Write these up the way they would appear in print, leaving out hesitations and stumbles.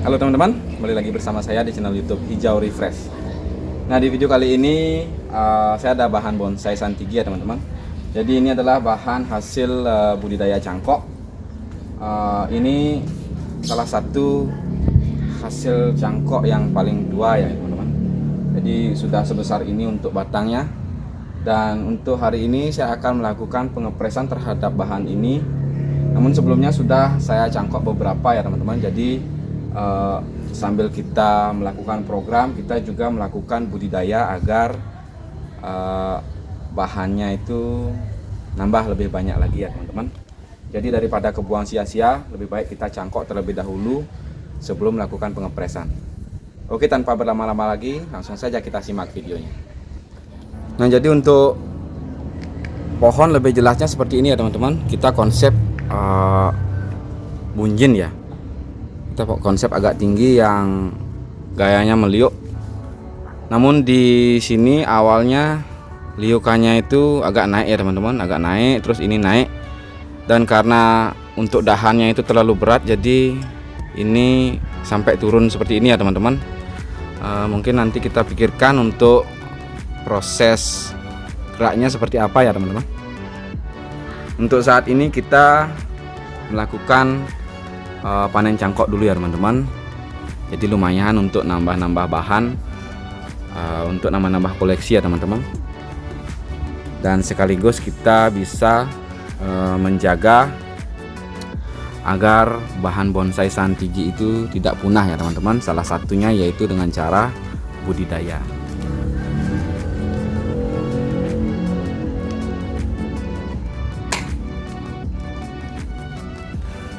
Halo teman-teman, kembali lagi bersama saya di channel YouTube Hijau Refresh. Nah, di video kali ini saya ada bahan bonsai santigi ya teman-teman. Jadi ini adalah bahan hasil budidaya cangkok. Ini salah satu hasil cangkok yang paling tua ya teman-teman. Jadi sudah sebesar ini untuk batangnya. Dan untuk hari ini saya akan melakukan pengepresan terhadap bahan ini. Namun sebelumnya sudah saya cangkok beberapa ya teman-teman. Jadi sambil kita melakukan program, kita juga melakukan budidaya agar bahannya itu nambah lebih banyak lagi ya teman-teman. Jadi daripada kebuang sia-sia, lebih baik kita cangkok terlebih dahulu sebelum melakukan pengepresan. Oke, tanpa berlama-lama lagi, langsung saja kita simak videonya. Nah, jadi untuk pohon lebih jelasnya seperti ini ya teman-teman. Kita konsep bunjin ya. Kita konsep agak tinggi yang gayanya meliuk. Namun di sini awalnya liukannya itu agak naik ya teman-teman, agak naik, terus ini naik. Dan karena untuk dahannya itu terlalu berat, jadi ini sampai turun seperti ini ya teman-teman. Mungkin nanti kita pikirkan untuk proses geraknya seperti apa ya teman-teman. Untuk saat ini kita melakukan panen cangkok dulu ya teman-teman. Jadi lumayan untuk nambah-nambah bahan, untuk nambah-nambah koleksi ya teman-teman. Dan sekaligus kita bisa menjaga agar bahan bonsai santigi itu tidak punah ya teman-teman. Salah satunya yaitu dengan cara budidaya.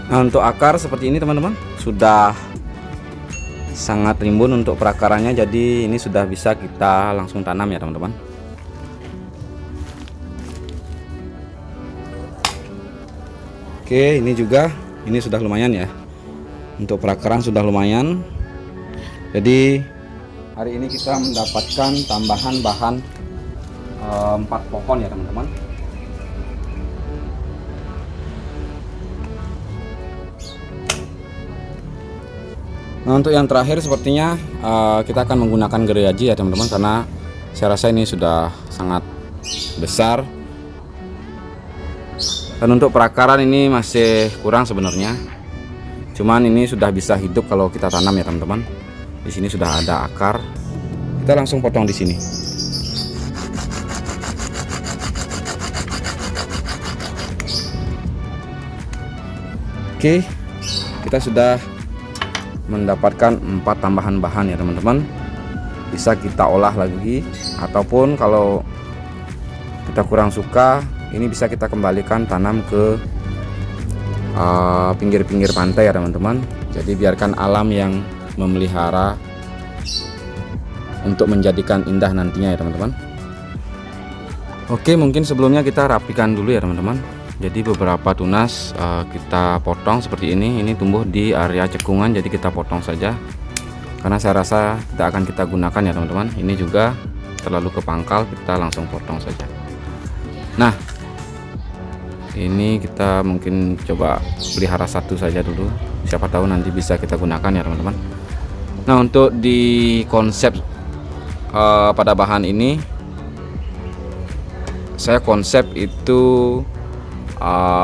Nah, untuk akar seperti ini teman-teman, sudah sangat rimbun untuk perakarannya. Jadi ini sudah bisa kita langsung tanam ya teman-teman. Oke, ini juga ini sudah lumayan ya. Untuk perakaran sudah lumayan. Jadi hari ini kita mendapatkan tambahan bahan 4 pohon ya teman-teman. Nah, untuk yang terakhir sepertinya kita akan menggunakan gergaji ya teman-teman, karena saya rasa ini sudah sangat besar. Dan untuk perakaran ini masih kurang sebenarnya. Cuman ini sudah bisa hidup kalau kita tanam ya teman-teman. Di sini sudah ada akar. Kita langsung potong di sini. Oke, kita sudah mendapatkan 4 tambahan bahan ya teman-teman. Bisa kita olah lagi, ataupun kalau kita kurang suka, ini bisa kita kembalikan tanam ke pinggir-pinggir pantai ya teman-teman. Jadi biarkan alam yang memelihara untuk menjadikan indah nantinya ya teman-teman. Oke, mungkin sebelumnya kita rapikan dulu ya teman-teman. Jadi beberapa tunas kita potong seperti ini. Ini tumbuh di area cekungan, jadi kita potong saja karena saya rasa tidak akan kita gunakan ya teman-teman. Ini juga terlalu ke pangkal, kita langsung potong saja. Nah, ini kita mungkin coba pelihara satu saja dulu, siapa tahu nanti bisa kita gunakan ya teman-teman. Nah, untuk di konsep pada bahan ini, saya konsep itu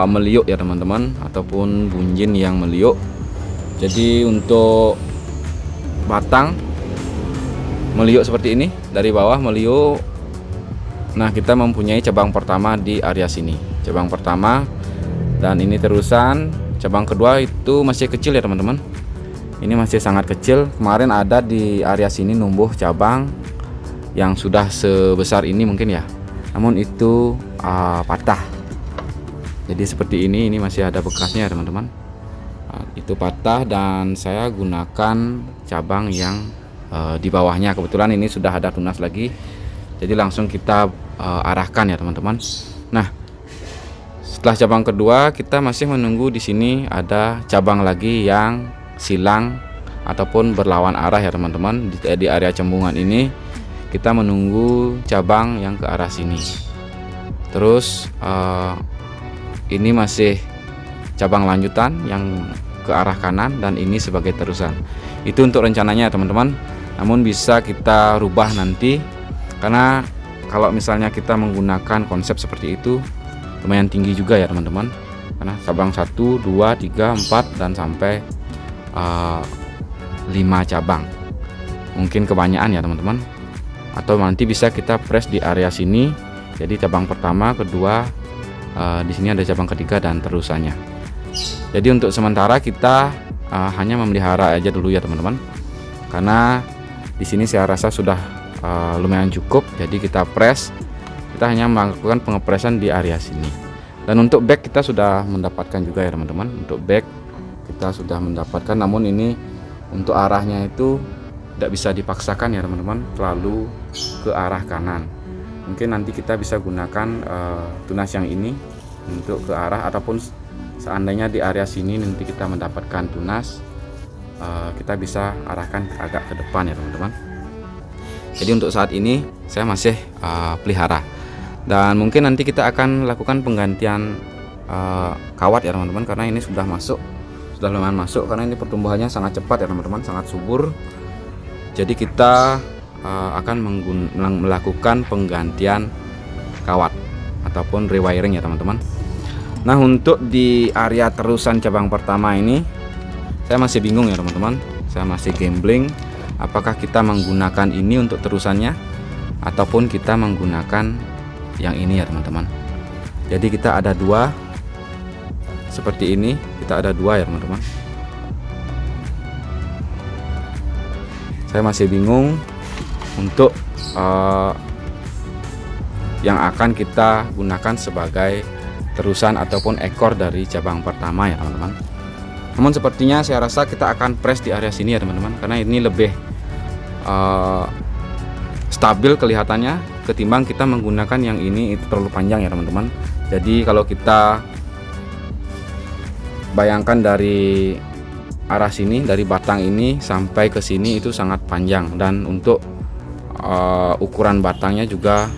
meliuk ya teman-teman, ataupun bunjin yang meliuk. Jadi untuk batang meliuk seperti ini, dari bawah meliuk. Nah, kita mempunyai cabang pertama di area sini, cabang pertama, dan ini terusan cabang kedua itu masih kecil ya teman-teman. Ini masih sangat kecil. Kemarin ada di area sini numbuh cabang yang sudah sebesar ini mungkin ya, namun itu patah. Jadi seperti ini masih ada bekasnya ya teman-teman. Itu patah dan saya gunakan cabang yang di bawahnya. Kebetulan ini sudah ada tunas lagi, jadi langsung kita arahkan ya teman-teman. Nah, setelah cabang kedua kita masih menunggu. Di sini ada cabang lagi yang silang ataupun berlawan arah ya teman-teman. Di area cembungan ini kita menunggu cabang yang ke arah sini. Terus ini masih cabang lanjutan yang ke arah kanan, dan ini sebagai terusan. Itu untuk rencananya teman-teman. Namun bisa kita rubah nanti, karena kalau misalnya kita menggunakan konsep seperti itu lumayan tinggi juga ya teman-teman, karena cabang 1, 2, 3, 4 dan sampai 5 cabang. Mungkin kebanyakan ya teman-teman. Atau nanti bisa kita press di area sini. Jadi cabang pertama, kedua, di sini ada cabang ketiga dan terusannya. Jadi untuk sementara kita hanya memelihara aja dulu ya teman-teman. Karena di sini saya rasa sudah lumayan cukup. Jadi kita press, kita hanya melakukan pengepresan di area sini. Dan untuk bag kita sudah mendapatkan juga ya teman-teman. Untuk bag kita sudah mendapatkan, namun ini untuk arahnya itu tidak bisa dipaksakan ya teman-teman, terlalu ke arah kanan. Mungkin nanti kita bisa gunakan tunas yang ini untuk ke arah, ataupun seandainya di area sini nanti kita mendapatkan tunas, kita bisa arahkan agak ke depan ya teman-teman. Jadi untuk saat ini saya masih pelihara, dan mungkin nanti kita akan lakukan penggantian kawat ya teman-teman, karena ini sudah lumayan masuk, karena ini pertumbuhannya sangat cepat ya teman-teman, sangat subur. Jadi kita akan melakukan penggantian kawat ataupun rewiring ya teman-teman. Nah, untuk di area terusan cabang pertama ini saya masih bingung ya teman-teman, saya masih gambling apakah kita menggunakan ini untuk terusannya ataupun kita menggunakan yang ini ya teman-teman. Jadi kita ada dua seperti ini, kita ada dua ya teman-teman. Saya masih bingung untuk yang akan kita gunakan sebagai terusan ataupun ekor dari cabang pertama ya teman-teman. Namun sepertinya saya rasa kita akan press di area sini ya teman-teman, karena ini lebih stabil kelihatannya ketimbang kita menggunakan yang ini, itu terlalu panjang ya teman-teman. Jadi kalau kita bayangkan dari arah sini, dari batang ini sampai ke sini itu sangat panjang, dan untuk ukuran batangnya juga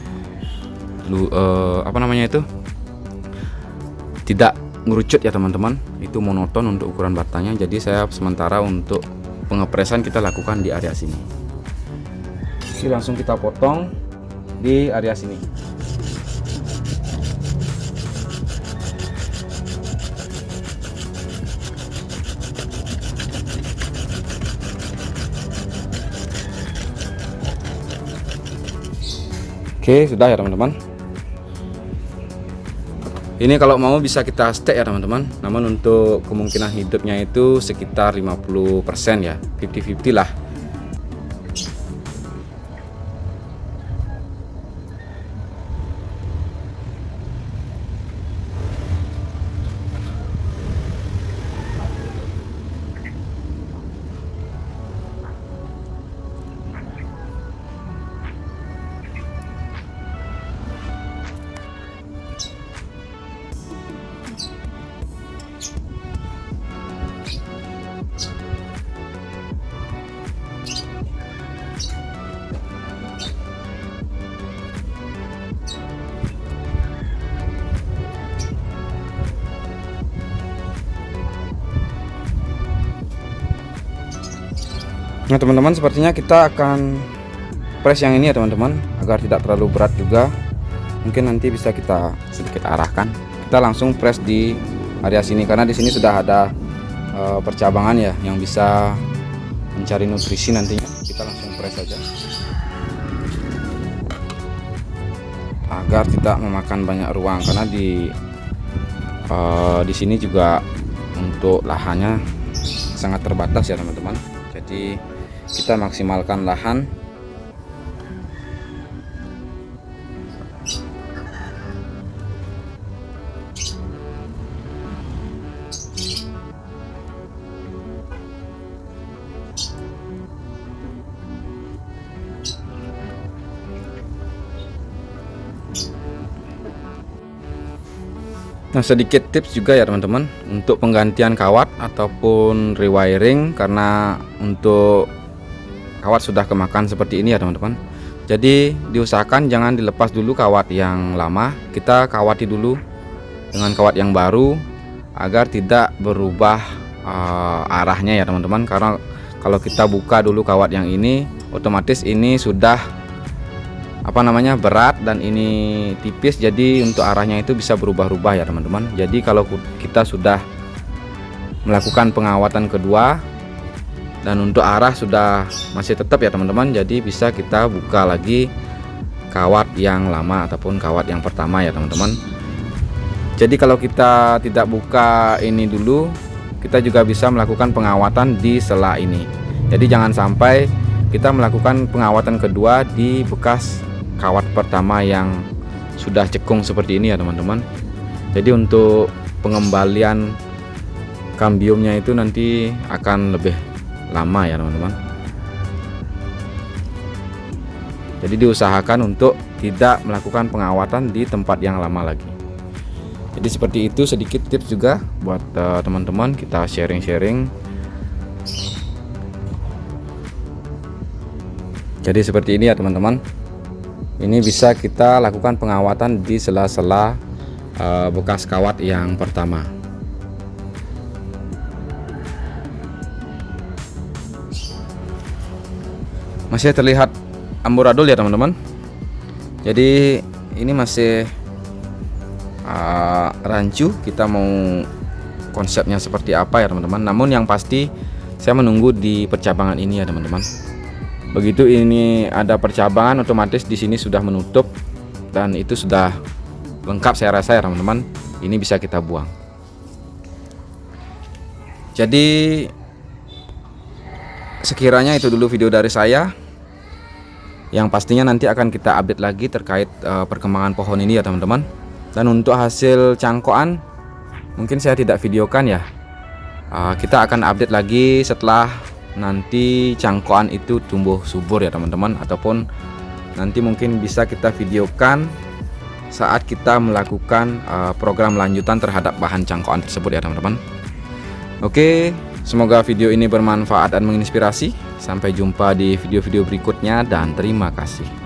tidak ngerucut ya teman-teman, itu monoton untuk ukuran batangnya. Jadi saya sementara untuk pengepresan kita lakukan di area sini. Oke, langsung kita potong di area sini. Oke, sudah ya teman-teman. Ini kalau mau bisa kita stek ya teman-teman. Namun untuk kemungkinan hidupnya itu sekitar 50% ya, 50-50 lah. Nah teman-teman, sepertinya kita akan press yang ini ya teman-teman, agar tidak terlalu berat juga. Mungkin nanti bisa kita sedikit arahkan. Kita langsung press di area sini, karena di sini sudah ada percabangan ya yang bisa mencari nutrisi nantinya. Kita langsung press saja agar tidak memakan banyak ruang, karena di sini juga untuk lahannya sangat terbatas ya teman-teman. Jadi kita maksimalkan lahan. Nah, sedikit tips juga ya teman-teman untuk penggantian kawat ataupun rewiring, karena untuk kawat sudah kemakan seperti ini ya teman-teman. Jadi diusahakan jangan dilepas dulu kawat yang lama, kita kawati dulu dengan kawat yang baru agar tidak berubah arahnya ya teman-teman. Karena Kalau kita buka dulu kawat yang ini, otomatis ini sudah berat dan ini tipis, jadi untuk arahnya itu bisa berubah-ubah ya teman-teman. Jadi kalau kita sudah melakukan pengawatan kedua dan untuk arah sudah masih tetap ya teman-teman, jadi bisa kita buka lagi kawat yang lama ataupun kawat yang pertama ya teman-teman. Jadi kalau kita tidak buka ini dulu, kita juga bisa melakukan pengawatan di sela ini. Jadi jangan sampai kita melakukan pengawatan kedua di bekas kawat pertama yang sudah cekung seperti ini ya teman-teman. Jadi untuk pengembalian kambiumnya itu nanti akan lebih lama ya teman-teman. Jadi diusahakan untuk tidak melakukan pengawatan di tempat yang lama lagi. Jadi seperti itu sedikit tips juga buat teman-teman, kita sharing-sharing. Jadi seperti ini ya teman-teman. Ini bisa kita lakukan pengawatan di sela-sela bekas kawat yang pertama. Masih terlihat amburadul ya teman-teman. Jadi ini masih rancu, kita mau konsepnya seperti apa ya teman-teman. Namun yang pasti saya menunggu di percabangan ini ya teman-teman. Begitu ini ada percabangan, otomatis di sini sudah menutup dan itu sudah lengkap saya rasa ya teman-teman. Ini bisa kita buang. Jadi sekiranya itu dulu video dari saya. Yang pastinya nanti akan kita update lagi terkait perkembangan pohon ini ya teman-teman. Dan untuk hasil cangkokan mungkin saya tidak videokan ya. Kita akan update lagi setelah nanti cangkokan itu tumbuh subur ya teman-teman, ataupun nanti mungkin bisa kita videokan saat kita melakukan program lanjutan terhadap bahan cangkokan tersebut ya teman-teman. Oke, semoga video ini bermanfaat dan menginspirasi. Sampai jumpa di video-video berikutnya dan terima kasih.